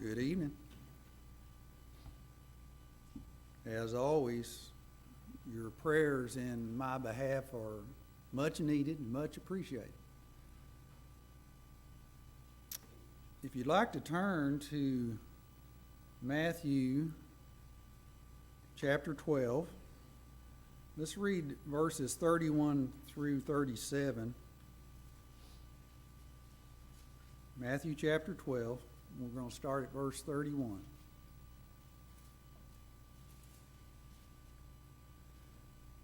Good evening. As always, your prayers in my behalf are much needed and much appreciated. If you'd like to turn to Matthew chapter 12, let's read verses 31 through 37. Matthew chapter 12, we're going to start at verse 31.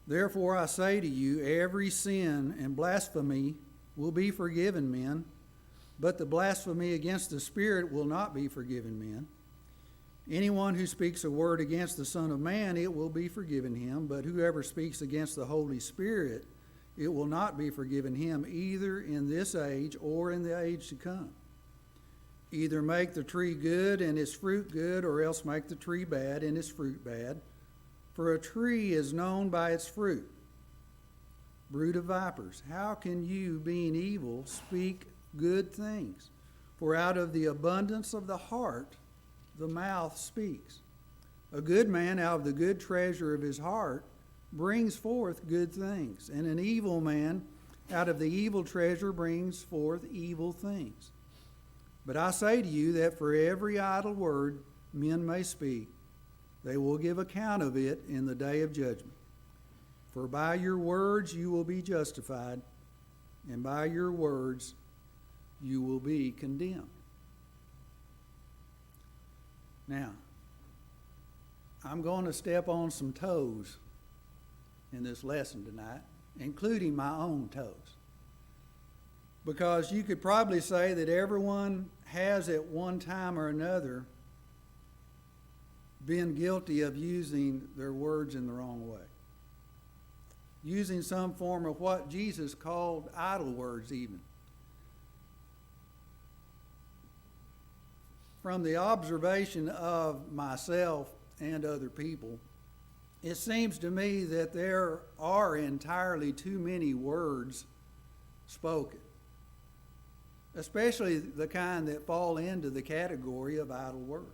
Therefore I say to you, every sin and blasphemy will be forgiven men, but the blasphemy against the Spirit will not be forgiven men. Anyone who speaks a word against the Son of Man, it will be forgiven him, but whoever speaks against the Holy Spirit, it will not be forgiven him, either in this age or in the age to come. Either make the tree good and its fruit good, or else make the tree bad and its fruit bad. For a tree is known by its fruit. Brood of vipers, how can you, being evil, speak good things? For out of the abundance of the heart, the mouth speaks. A good man out of the good treasure of his heart brings forth good things, and an evil man out of the evil treasure brings forth evil things. But I say to you that for every idle word men may speak, they will give account of it in the day of judgment. For by your words you will be justified, and by your words you will be condemned. Now, I'm going to step on some toes in this lesson tonight, including my own toes. Because you could probably say that everyone has at one time or another been guilty of using their words in the wrong way. Using some form of what Jesus called idle words even. From the observation of myself and other people, it seems to me that there are entirely too many words spoken, especially the kind that fall into the category of idle words.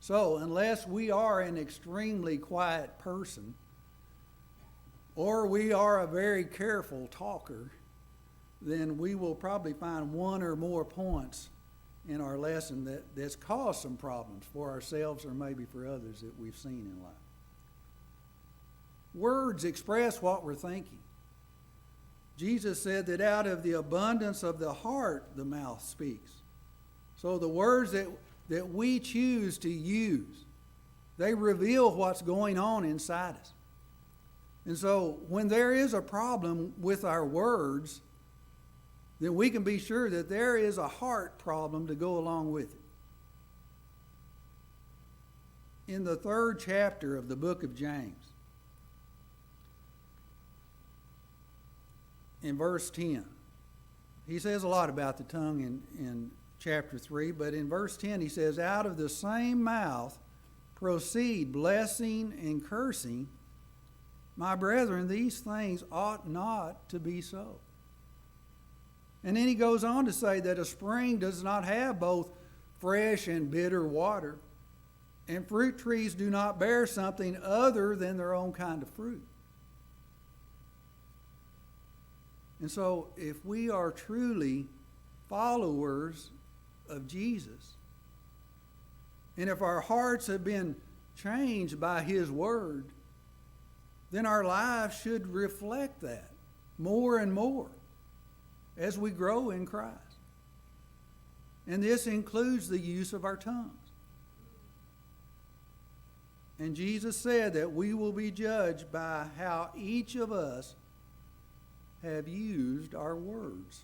So, unless we are an extremely quiet person, or we are a very careful talker, then we will probably find one or more points in our lesson that's caused some problems for ourselves or maybe for others that we've seen in life. Words express what we're thinking. Jesus said that out of the abundance of the heart, the mouth speaks. So the words that we choose to use, they reveal what's going on inside us. And so when there is a problem with our words, then we can be sure that there is a heart problem to go along with it. In the 3rd chapter of the book of James, in verse 10, he says a lot about the tongue in chapter 3, but in verse 10 he says, out of the same mouth proceed blessing and cursing. My brethren, these things ought not to be so. And then he goes on to say that a spring does not have both fresh and bitter water, and fruit trees do not bear something other than their own kind of fruit. And so if we are truly followers of Jesus, and if our hearts have been changed by his word, then our lives should reflect that more and more as we grow in Christ. And this includes the use of our tongues. And Jesus said that we will be judged by how each of us have used our words.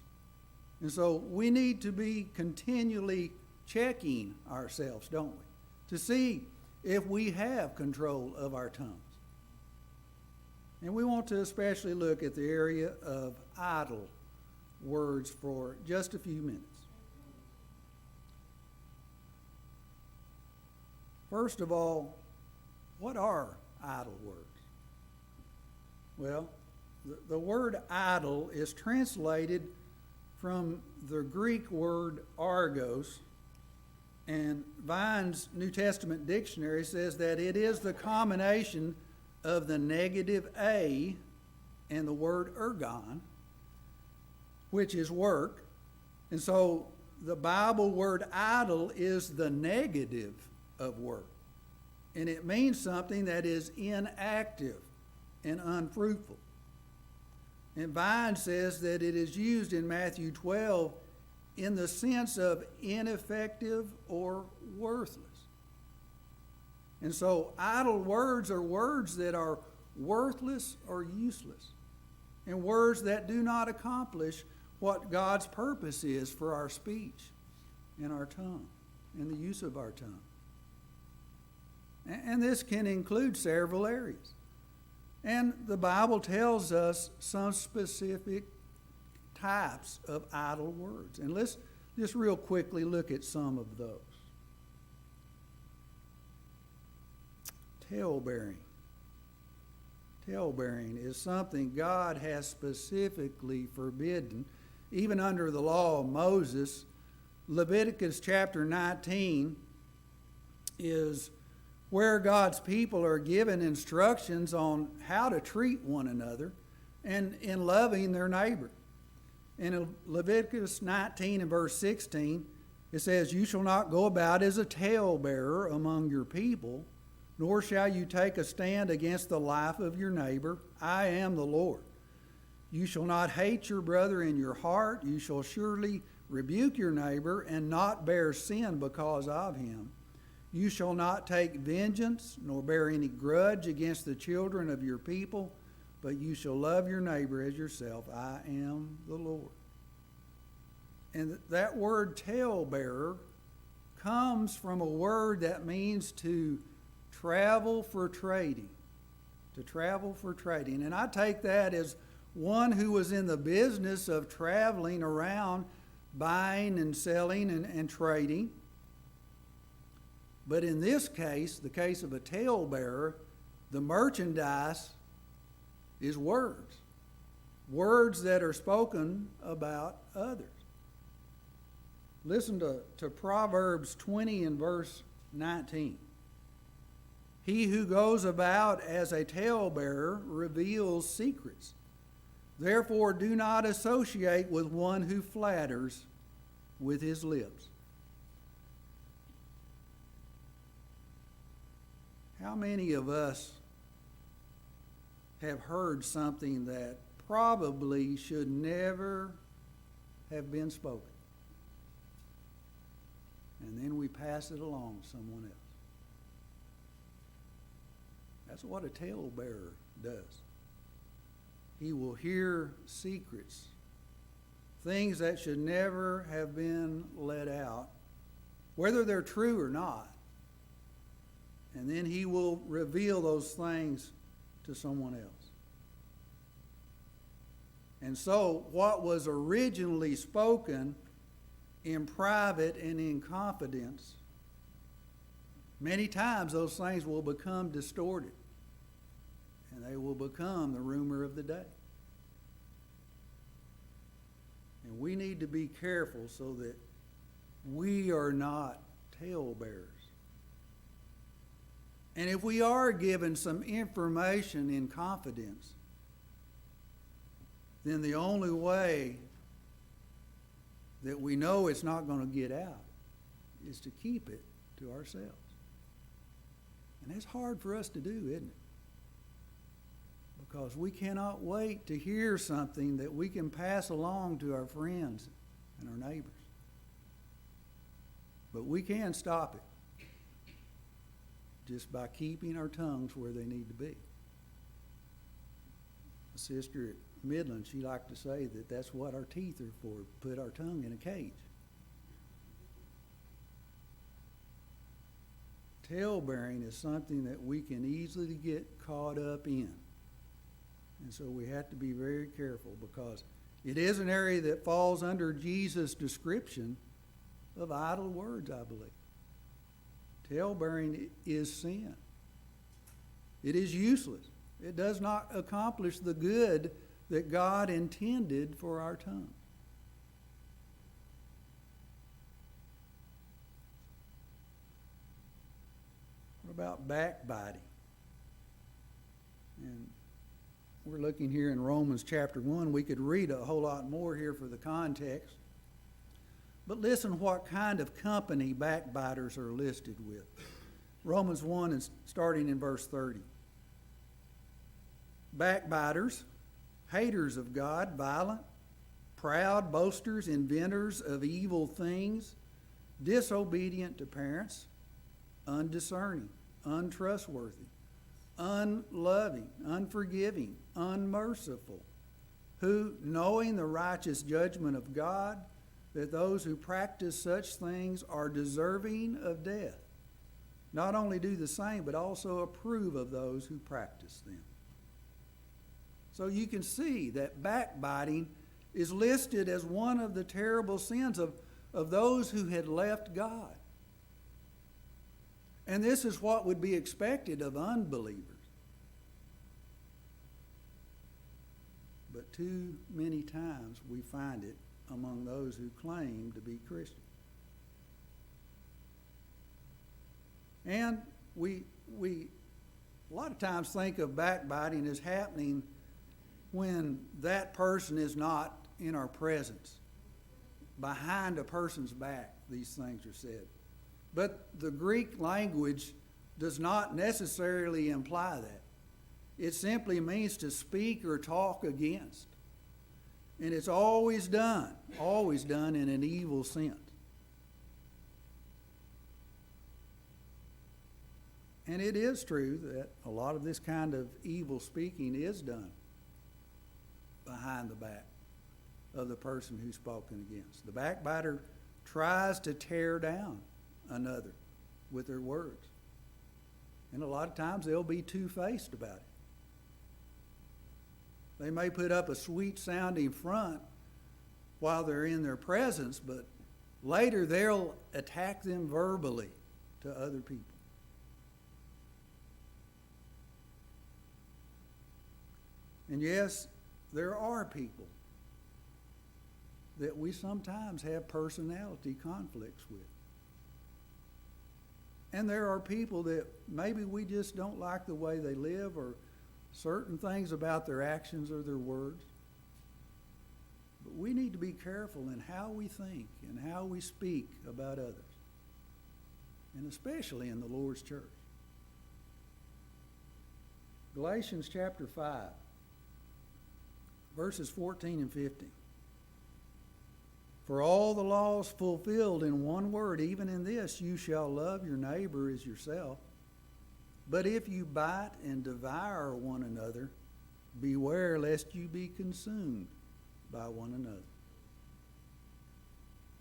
And so we need to be continually checking ourselves, don't we? To see if we have control of our tongues. And we want to especially look at the area of idle words for just a few minutes. First of all, what are idle words? Well, the word idle is translated from the Greek word argos, And Vine's New Testament dictionary says that it is the combination of the negative a and the word ergon, which is work. And so the Bible word idle is the negative of work. And it means something that is inactive and unfruitful. And Vine says that it is used in Matthew 12 in the sense of ineffective or worthless. And so idle words are words that are worthless or useless, and words that do not accomplish what God's purpose is for our speech and our tongue and the use of our tongue. And this can include several areas. And the Bible tells us some specific types of idle words. And let's just real quickly look at some of those. Talebearing. Talebearing is something God has specifically forbidden, even under the law of Moses. Leviticus chapter 19 is where God's people are given instructions on how to treat one another and in loving their neighbor. In Leviticus 19 and verse 16, it says, "You shall not go about as a talebearer among your people, nor shall you take a stand against the life of your neighbor. I am the Lord. You shall not hate your brother in your heart. You shall surely rebuke your neighbor and not bear sin because of him. You shall not take vengeance, nor bear any grudge against the children of your people, but you shall love your neighbor as yourself. I am the Lord." And that word talebearer comes from a word that means to travel for trading. To travel for trading. And I take that as one who was in the business of traveling around, buying and selling and trading. But in this case, the case of a talebearer, the merchandise is words. Words that are spoken about others. Listen to Proverbs 20 and verse 19. "He who goes about as a talebearer reveals secrets. Therefore do not associate with one who flatters with his lips." How many of us have heard something that probably should never have been spoken, and then we pass it along to someone else? That's what a talebearer does. He will hear secrets, things that should never have been let out, whether they're true or not. And then he will reveal those things to someone else. And so what was originally spoken in private and in confidence, many times those things will become distorted. And they will become the rumor of the day. And we need to be careful so that we are not talebearers. And if we are given some information in confidence, then the only way that we know it's not going to get out is to keep it to ourselves. And that's hard for us to do, isn't it? Because we cannot wait to hear something that we can pass along to our friends and our neighbors. But we can stop it just by keeping our tongues where they need to be. A sister at Midland, she liked to say that that's what our teeth are for, put our tongue in a cage. Talebearing is something that we can easily get caught up in. And so we have to be very careful, because it is an area that falls under Jesus' description of idle words, I believe. Talebearing is sin. It is useless. It does not accomplish the good that God intended for our tongue. about backbiting? And we're looking here in Romans chapter 1. We could read a whole lot more here for the context. But listen what kind of company backbiters are listed with. Romans 1 is starting in verse 30. Backbiters, haters of God, violent, proud, boasters, inventors of evil things, disobedient to parents, undiscerning, untrustworthy, unloving, unforgiving, unmerciful, who, knowing the righteous judgment of God, that those who practice such things are deserving of death, not only do the same, but also approve of those who practice them. So you can see that backbiting is listed as one of the terrible sins of those who had left God. And this is what would be expected of unbelievers. But too many times we find it among those who claim to be Christians. And we a lot of times think of backbiting as happening when that person is not in our presence. Behind a person's back, these things are said. But the Greek language does not necessarily imply that. It simply means to speak or talk against. And it's always done in an evil sense. And it is true that a lot of this kind of evil speaking is done behind the back of the person who's spoken against. The backbiter tries to tear down another with their words. And a lot of times they'll be two-faced about it. They may put up a sweet-sounding front while they're in their presence, but later they'll attack them verbally to other people. And yes, there are people that we sometimes have personality conflicts with. And there are people that maybe we just don't like the way they live or certain things about their actions or their words. But we need to be careful in how we think and how we speak about others, and especially in the Lord's church. Galatians chapter 5, verses 14 and 15. For all the law is fulfilled in one word, even in this, you shall love your neighbor as yourself. But if you bite and devour one another, beware lest you be consumed by one another.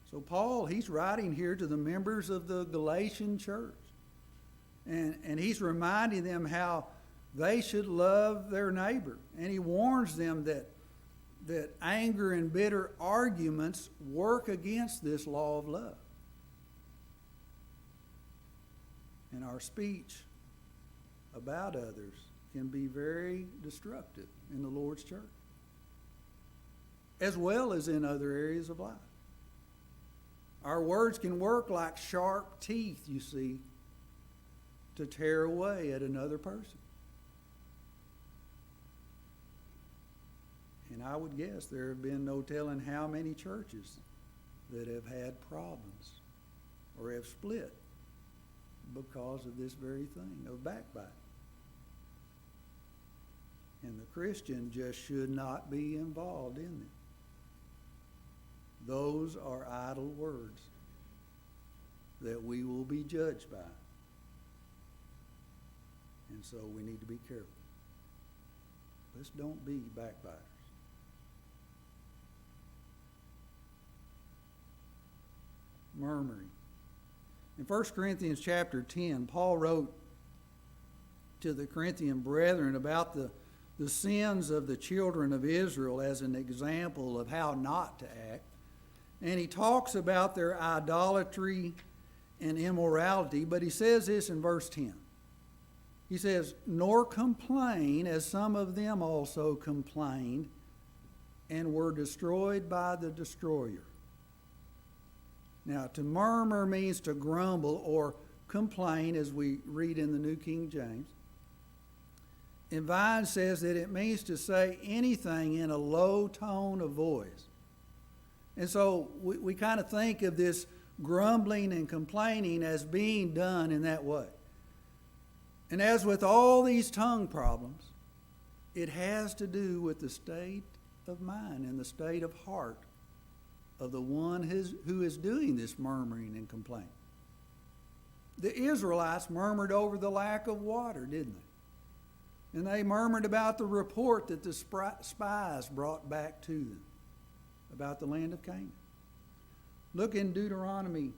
So Paul, he's writing here to the members of the Galatian church. And he's reminding them how they should love their neighbor. And he warns them that anger and bitter arguments work against this law of love. And our speech about others can be very destructive in the Lord's church, as well as in other areas of life. Our words can work like sharp teeth, you see, to tear away at another person. And I would guess there have been no telling how many churches that have had problems or have split because of this very thing of backbiting. And the Christian just should not be involved in them. Those are idle words that we will be judged by. And so we need to be careful. Let's don't be backbiters. Murmuring. In 1 Corinthians chapter 10, Paul wrote to the Corinthian brethren about the sins of the children of Israel as an example of how not to act. And he talks about their idolatry and immorality, but he says this in verse 10. He says, nor complain, as some of them also complained and were destroyed by the destroyer. Now, to murmur means to grumble or complain, as we read in the New King James. And Vine says that it means to say anything in a low tone of voice. And so we kind of think of this grumbling and complaining as being done in that way. And as with all these tongue problems, it has to do with the state of mind and the state of heart of the one who is doing this murmuring and complaining. The Israelites murmured over the lack of water, didn't they? And they murmured about the report that the spies brought back to them about the land of Canaan. Look in Deuteronomy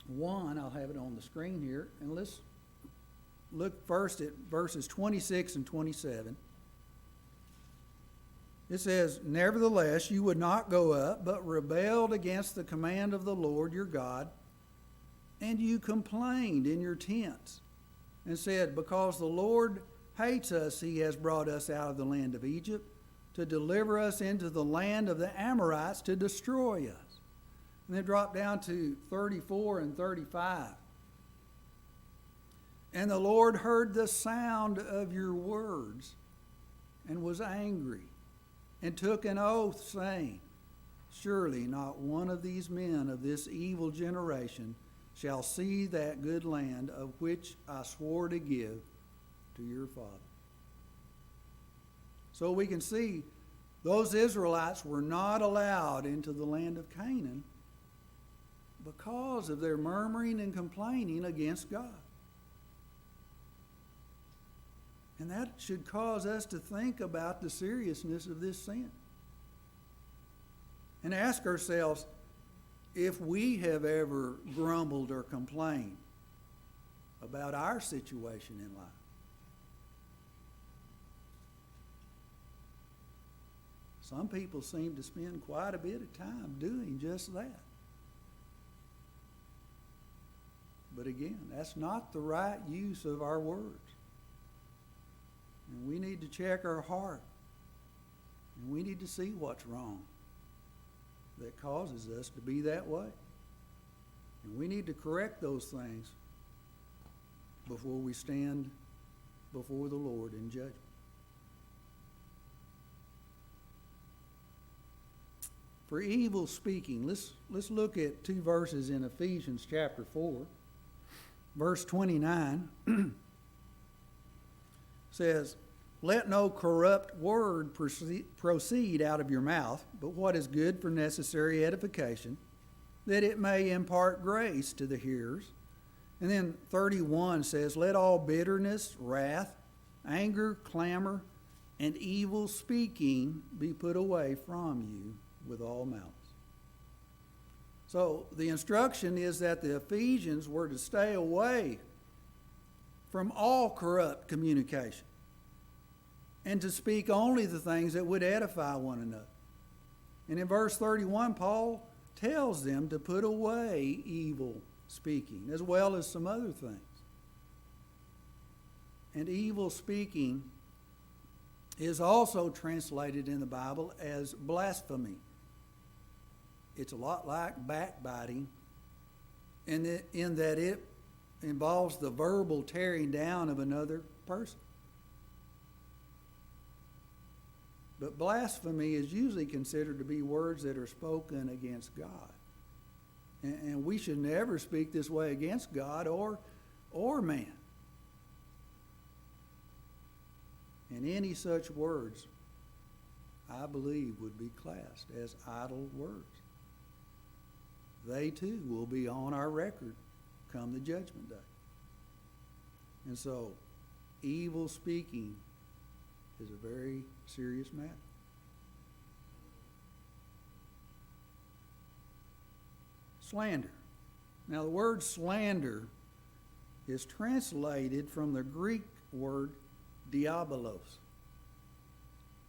1, I'll have it on the screen here, and let's look first at verses 26 and 27. It says, "Nevertheless, you would not go up, but rebelled against the command of the Lord your God, and you complained in your tents, and said, Because the Lord hates us, he has brought us out of the land of Egypt, to deliver us into the land of the Amorites to destroy us." And then drop down to 34 and 35. "And the Lord heard the sound of your words, and was angry, and took an oath, saying, Surely not one of these men of this evil generation shall see that good land of which I swore to give to your father." So we can see those Israelites were not allowed into the land of Canaan because of their murmuring and complaining against God. And that should cause us to think about the seriousness of this sin and ask ourselves if we have ever grumbled or complained about our situation in life. Some people seem to spend quite a bit of time doing just that. But again, that's not the right use of our words. And we need to check our heart. And we need to see what's wrong that causes us to be that way. And we need to correct those things before we stand before the Lord in judgment. For evil speaking, let's look at two verses in Ephesians chapter 4. Verse 29 says, "Let no corrupt word proceed out of your mouth, but what is good for necessary edification, that it may impart grace to the hearers." And then 31 says, "Let all bitterness, wrath, anger, clamor, and evil speaking be put away from you with all malice." So the instruction is that the Ephesians were to stay away from all corrupt communication and to speak only the things that would edify one another. And in verse 31, Paul tells them to put away evil speaking as well as some other things. And evil speaking is also translated in the Bible as blasphemy. It's a lot like backbiting in that it involves the verbal tearing down of another person. But blasphemy is usually considered to be words that are spoken against God. And we should never speak this way against God or man. And any such words, I believe, would be classed as idle words. They too will be on our record come the judgment day. And so, evil speaking is a very serious matter. Slander. Now, the word slander is translated from the Greek word diabolos.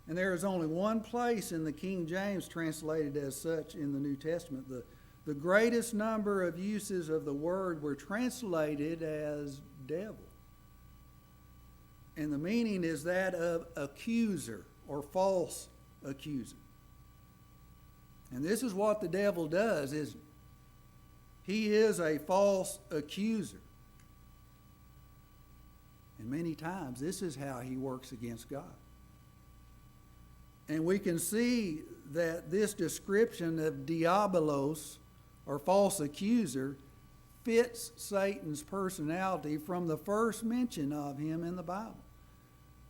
And there is only one place in the King James translated as such in the New Testament. The greatest number of uses of the word were translated as devil. And the meaning is that of accuser or false accuser. And this is what the devil does, isn't it? He is a false accuser. And many times, this is how he works against God. And we can see that this description of diabolos, or false accuser, fits Satan's personality from the first mention of him in the Bible.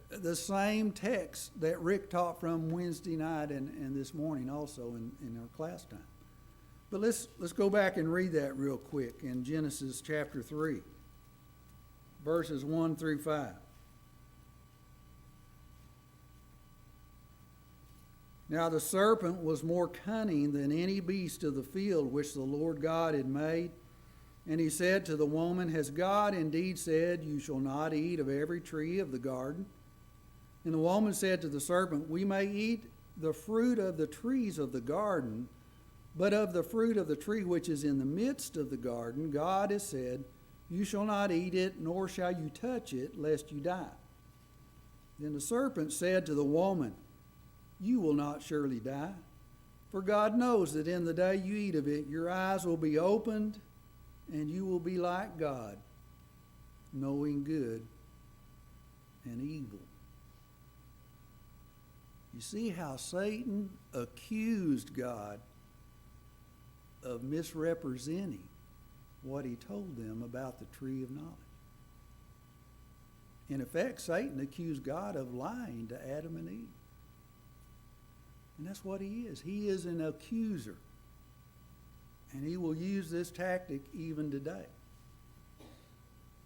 The same text that Rick taught from Wednesday night and this morning also in our class time. But let's go back and read that real quick in Genesis chapter 3, verses 1 through 5. Now the serpent was more cunning than any beast of the field which the Lord God had made. And he said to the woman, Has God indeed said, You shall not eat of every tree of the garden? And the woman said to the serpent, We may eat the fruit of the trees of the garden, but of the fruit of the tree which is in the midst of the garden, God has said, You shall not eat it, nor shall you touch it, lest you die. Then the serpent said to the woman, You will not surely die, for God knows that in the day you eat of it, your eyes will be opened, and you will be like God, knowing good and evil. You see how Satan accused God of misrepresenting what he told them about the tree of knowledge. In effect, Satan accused God of lying to Adam and Eve. And that's what he is. He is an accuser. And he will use this tactic even today.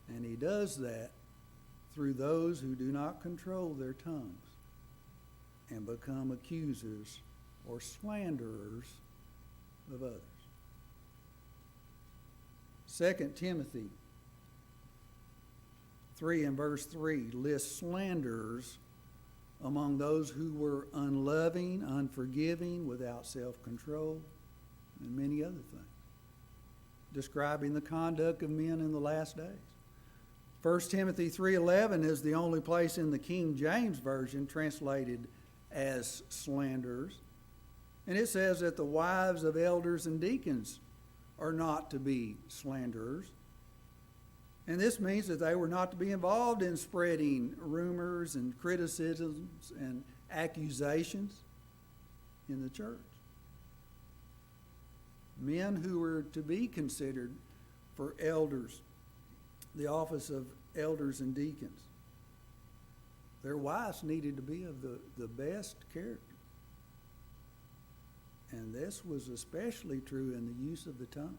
And he does that through those who do not control their tongues and become accusers or slanderers of others. 2 Timothy 3 and verse 3 lists slanderers among those who were unloving, unforgiving, without self-control, and many other things, describing the conduct of men in the last days. 1 Timothy 3:11 is the only place in the King James Version translated as slanderers. And it says that the wives of elders and deacons are not to be slanderers. And this means that they were not to be involved in spreading rumors and criticisms and accusations in the church. Men who were to be considered for elders, the office of elders and deacons, their wives needed to be of the best character. And this was especially true in the use of the tongue.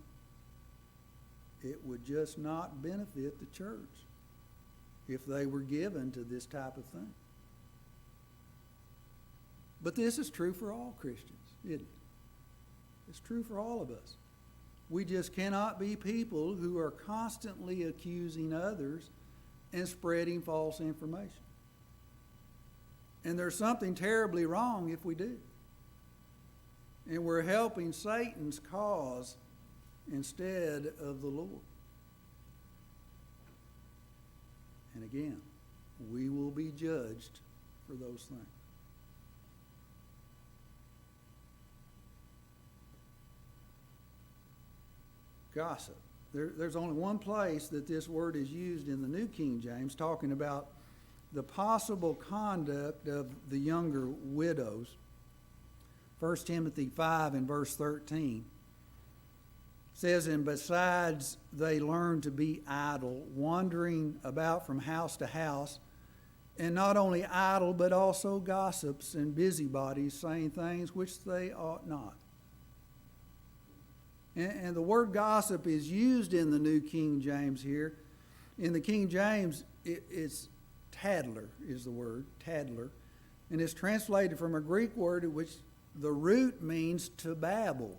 It would just not benefit the church if they were given to this type of thing. But this is true for all Christians, isn't it? It's true for all of us. We just cannot be people who are constantly accusing others and spreading false information. And there's something terribly wrong if we do. And we're helping Satan's cause instead of the Lord. And again, we will be judged for those things. Gossip. There's only one place that this word is used in the New King James, talking about the possible conduct of the younger widows. 1 Timothy 5 and verse 13 says, And besides they learn to be idle, wandering about from house to house, and not only idle, but also gossips and busybodies, saying things which they ought not. And the word gossip is used in the New King James here. In the King James, it's tattler is the word, tattler. And it's translated from a Greek word which the root means to babble.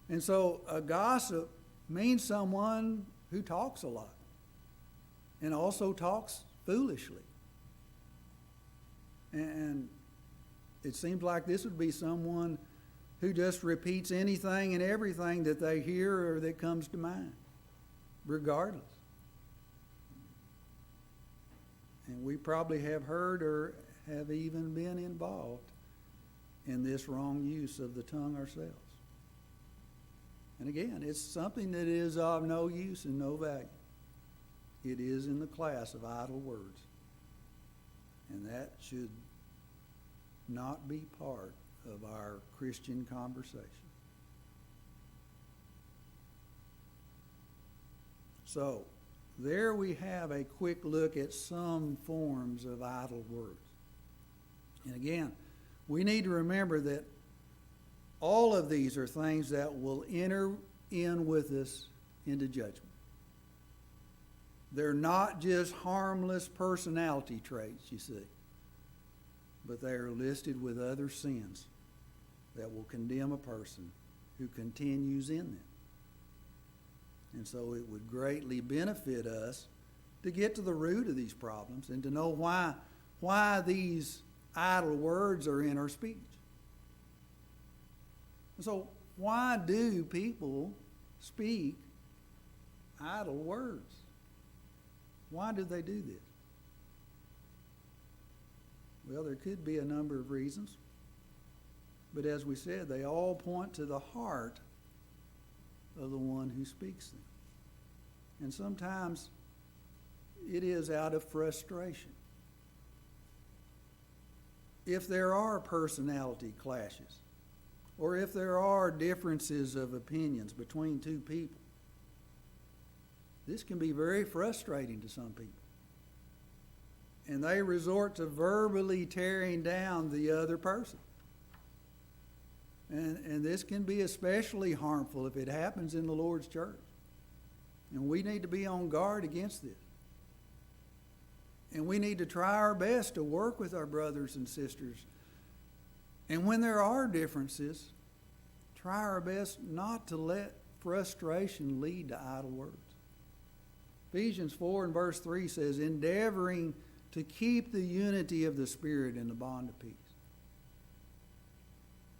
And so a gossip means someone who talks a lot and also talks foolishly. And it seems like this would be someone who just repeats anything and everything that they hear or that comes to mind, regardless. And we probably have heard or have even been involved in this wrong use of the tongue ourselves. And again, it's something that is of no use and no value. it is in the class of idle words. And that should not be part of our Christian conversation. So, there we have a quick look at some forms of idle words. And again, we need to remember that all of these are things that will enter in with us into judgment. They're not just harmless personality traits, you see, but they are listed with other sins that will condemn a person who continues in them. And so it would greatly benefit us to get to the root of these problems and to know why these idle words are in our speech. So why do people speak idle words? Why do they do this? Well, there could be a number of reasons. But as we said, they all point to the heart of the one who speaks them. And sometimes it is out of frustration. If there are personality clashes, or if there are differences of opinions between two people, this can be very frustrating to some people. And they resort to verbally tearing down the other person. And this can be especially harmful if it happens in the Lord's church. And we need to be on guard against this. And we need to try our best to work with our brothers and sisters. And when there are differences, try our best not to let frustration lead to idle words. Ephesians 4 and verse 3 says, endeavoring to keep the unity of the Spirit in the bond of peace.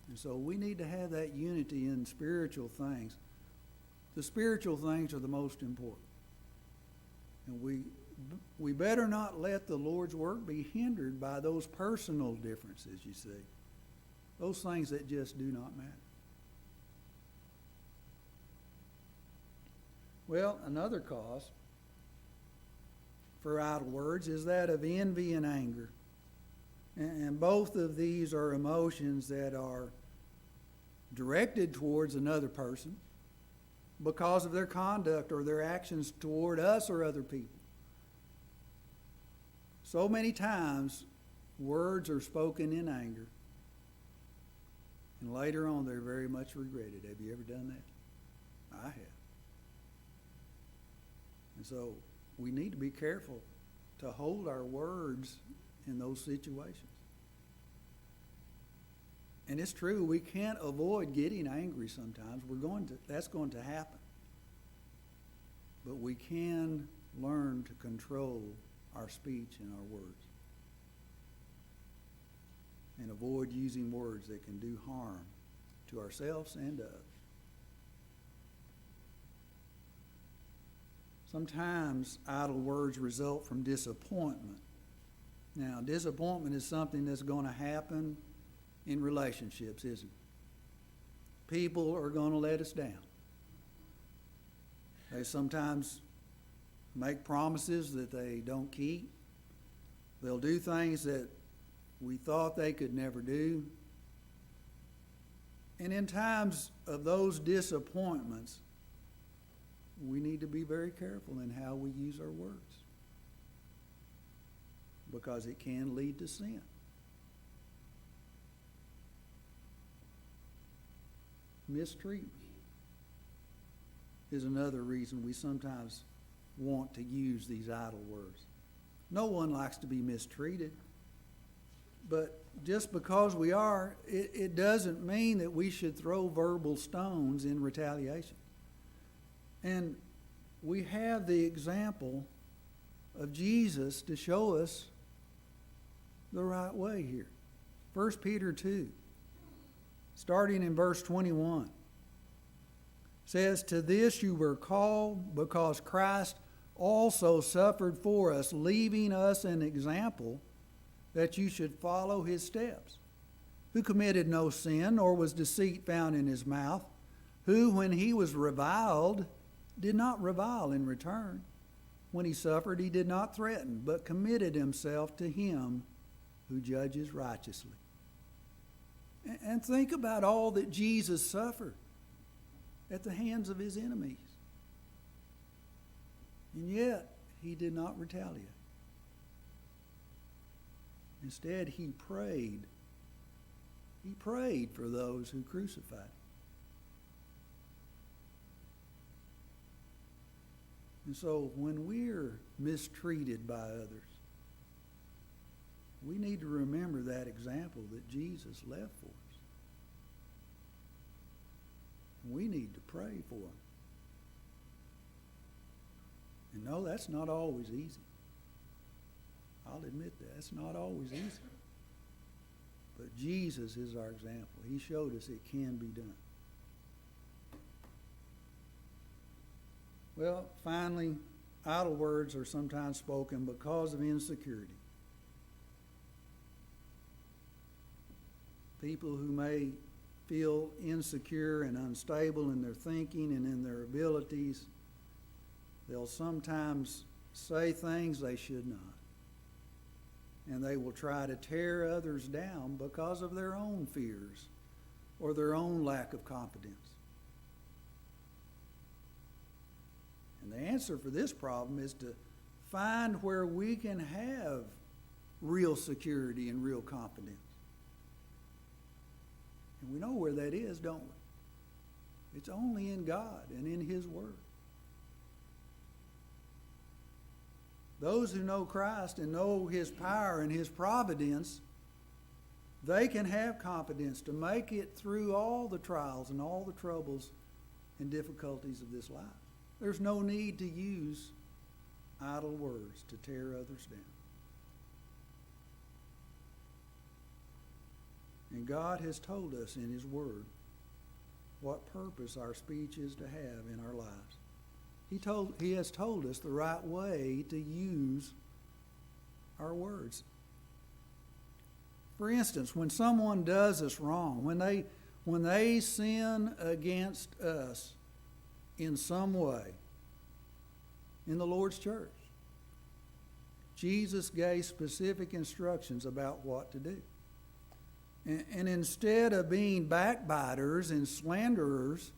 And so we need to have that unity in spiritual things. The spiritual things are the most important. And we better not let the Lord's work be hindered by those personal differences, you see. Those things that just do not matter. Well, another cause for idle words is that of envy and anger. And both of these are emotions that are directed towards another person because of their conduct or their actions toward us or other people. So many times, words are spoken in anger, and later on they're very much regretted. Have you ever done that? I have. And so we need to be careful to hold our words in those situations. And it's true, we can't avoid getting angry sometimes. That's going to happen. But we can learn to control our speech and our words. And avoid using words that can do harm to ourselves and to others. Sometimes idle words result from disappointment. Now, disappointment is something that's going to happen in relationships, isn't it? People are going to let us down. They sometimes make promises that they don't keep. They'll do things that we thought they could never do. And in times of those disappointments, we need to be very careful in how we use our words, because it can lead to sin. Mistreatment is another reason we sometimes want to use these idle words. No one likes to be mistreated, but just because we are, it doesn't mean that we should throw verbal stones in retaliation. And we have the example of Jesus to show us the right way here. 1 Peter 2, starting in verse 21, says, "To this you were called, because Christ also suffered for us, leaving us an example that you should follow his steps, who committed no sin, nor was deceit found in his mouth, who, when he was reviled, did not revile in return, when he suffered, he did not threaten, but committed himself to him who judges righteously. And think about all that Jesus suffered at the hands of his enemies. And yet, he did not retaliate. Instead, he prayed. He prayed for those who crucified him. And so when we're mistreated by others, we need to remember that example that Jesus left for us. We need to pray for them. And no, that's not always easy. I'll admit that. It's not always easy. But Jesus is our example. He showed us it can be done. Well, finally, idle words are sometimes spoken because of insecurity. People who may feel insecure and unstable in their thinking and in their abilities, they'll sometimes say things they should not. And they will try to tear others down because of their own fears or their own lack of confidence. And the answer for this problem is to find where we can have real security and real confidence. And we know where that is, don't we? It's only in God and in His Word. Those who know Christ and know His power and His providence, they can have confidence to make it through all the trials and all the troubles and difficulties of this life. There's no need to use idle words to tear others down. And God has told us in His Word what purpose our speech is to have in our lives. He has told us the right way to use our words. For instance, when someone does us wrong, when they sin against us in some way in the Lord's church, Jesus gave specific instructions about what to do. And instead of being backbiters and slanderers,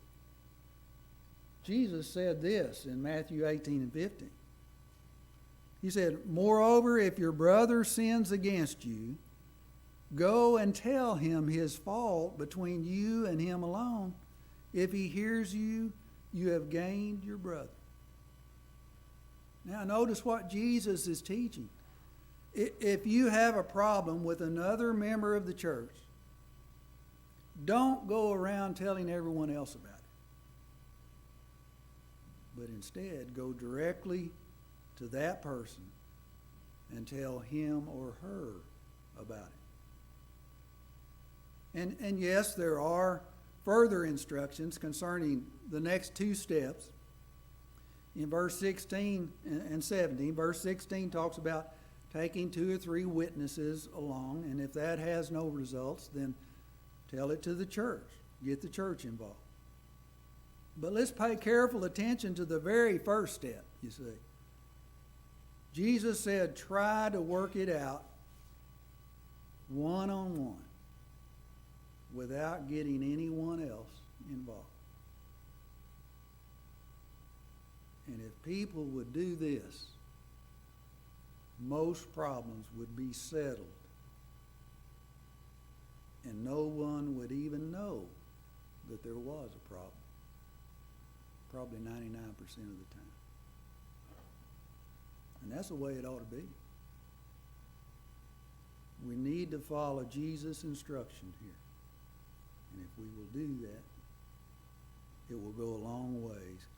Jesus said this in Matthew 18 and 15. He said, "Moreover, if your brother sins against you, go and tell him his fault between you and him alone. If he hears you, you have gained your brother." Now notice what Jesus is teaching. If you have a problem with another member of the church, don't go around telling everyone else about it. But instead, go directly to that person and tell him or her about it. And yes, there are further instructions concerning the next two steps. In verse 16 and 17, verse 16 talks about taking 2 or 3 witnesses along, and if that has no results, then tell it to the church. Get the church involved. But let's pay careful attention to the very first step, you see. Jesus said, try to work it out one-on-one without getting anyone else involved. And if people would do this, most problems would be settled, and no one would even know that there was a problem. Probably 99% of the time. And that's the way it ought to be. We need to follow Jesus' instruction here. And if we will do that, it will go a long ways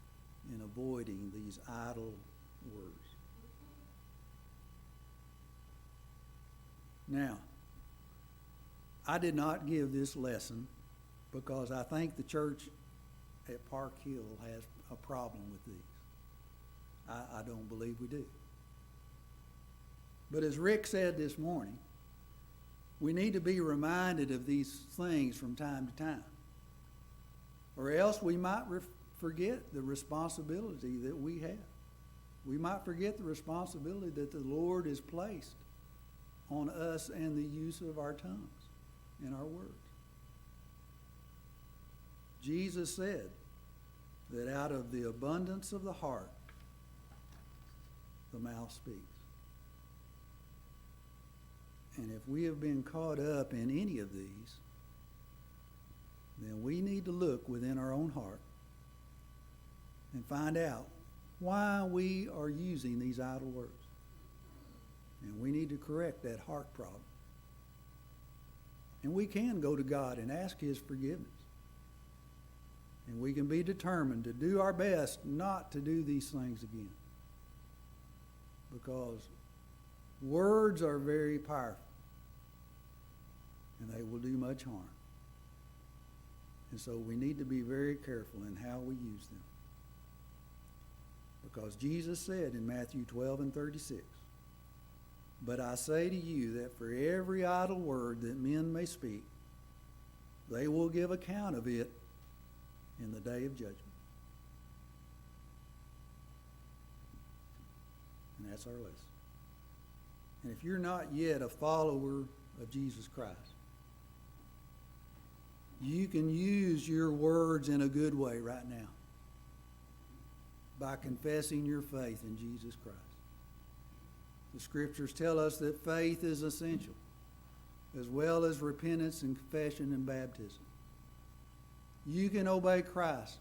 in avoiding these idle words. Now, I did not give this lesson because I think the church at Park Hill has a problem with these. I don't believe we do. But as Rick said this morning, we need to be reminded of these things from time to time. Or else we might forget the responsibility that we have. we might forget the responsibility that the Lord has placed on us and the use of our tongues and our words. Jesus said that out of the abundance of the heart, the mouth speaks. And if we have been caught up in any of these, then we need to look within our own heart and find out why we are using these idle words. And we need to correct that heart problem. And we can go to God and ask His forgiveness. And we can be determined to do our best not to do these things again. Because words are very powerful. And they will do much harm. And so we need to be very careful in how we use them. Because Jesus said in Matthew 12:36, "But I say to you that for every idle word that men may speak, they will give account of it in the day of judgment." And that's our lesson. And if you're not yet a follower of Jesus Christ, you can use your words in a good way right now by confessing your faith in Jesus Christ. The Scriptures tell us that faith is essential, as well as repentance and confession and baptism. You can obey Christ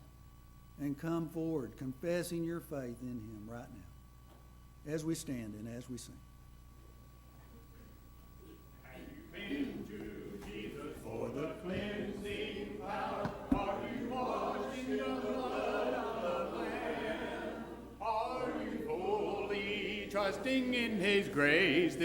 and come forward confessing your faith in Him right now, as we stand and as we sing. Have you been to Jesus for the cleansing power? Are you washed in the blood of the Lamb? Are you fully trusting in His grace?